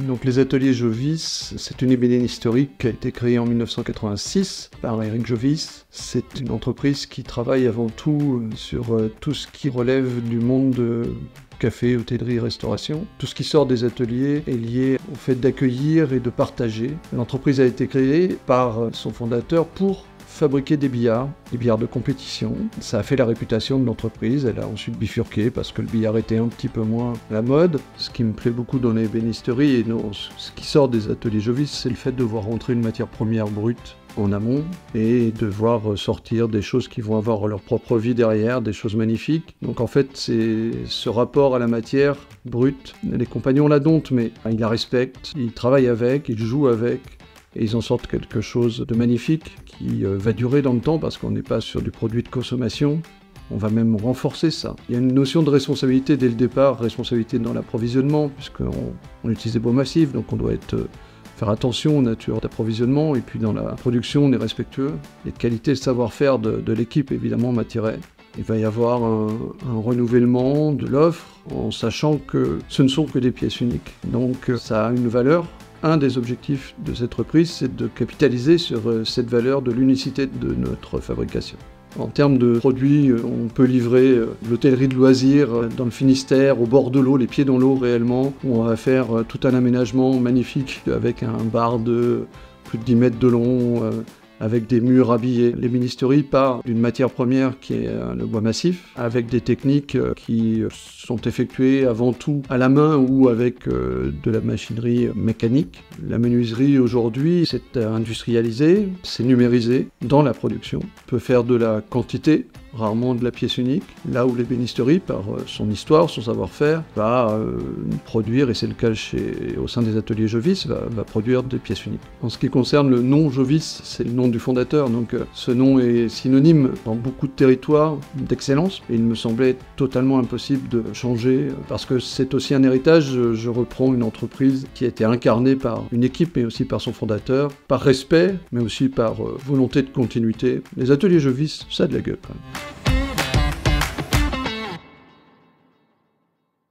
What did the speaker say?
Donc les ateliers Jovis, c'est une ébénienne historique qui a été créée en 1986 par Eric Jovis. C'est une entreprise qui travaille avant tout sur tout ce qui relève du monde de café, hôtellerie, restauration. Tout ce qui sort des ateliers est lié au fait d'accueillir et de partager. L'entreprise a été créée par son fondateur pour fabriquer des billards de compétition. Ça a fait la réputation de l'entreprise, elle a ensuite bifurqué parce que le billard était un petit peu moins à la mode. Ce qui me plaît beaucoup dans l'ébénisterie et ce qui sort des ateliers Jovis, c'est le fait de voir rentrer une matière première brute en amont et de voir sortir des choses qui vont avoir leur propre vie derrière, des choses magnifiques. Donc en fait, c'est ce rapport à la matière brute. Les compagnons la domptent, mais ils la respectent, ils travaillent avec, ils jouent avec, et ils en sortent quelque chose de magnifique qui va durer dans le temps parce qu'on n'est pas sur du produit de consommation. On va même renforcer ça. Il y a une notion de responsabilité dès le départ, responsabilité dans l'approvisionnement, puisqu'on utilise des bois massifs, donc on doit faire attention aux natures d'approvisionnement, et puis dans la production, on est respectueux. Les qualités, le savoir-faire de l'équipe, évidemment, m'attiraient. Il va y avoir un renouvellement de l'offre, en sachant que ce ne sont que des pièces uniques. Donc ça a une valeur. Un des objectifs de cette reprise, c'est de capitaliser sur cette valeur de l'unicité de notre fabrication. En termes de produits, on peut livrer l'hôtellerie de loisirs dans le Finistère, au bord de l'eau, les pieds dans l'eau réellement, où on va faire tout un aménagement magnifique avec un bar de plus de 10 mètres de long, avec des murs habillés. L'ébénisterie part d'une matière première qui est le bois massif, avec des techniques qui sont effectuées avant tout à la main ou avec de la machinerie mécanique. La menuiserie aujourd'hui, c'est industrialisé, c'est numérisé dans la production. On peut faire de la quantité, rarement de la pièce unique, là où l'ébénisterie, par son histoire, son savoir-faire, va produire, et c'est le cas au sein des ateliers Jovis, va produire des pièces uniques. En ce qui concerne le nom Jovis, c'est le nom du fondateur, donc ce nom est synonyme dans beaucoup de territoires d'excellence, et il me semblait totalement impossible de changer, parce que c'est aussi un héritage. Je reprends une entreprise qui a été incarnée par une équipe, mais aussi par son fondateur, par respect, mais aussi par volonté de continuité. Les ateliers Jovis, ça a de la gueule quand même.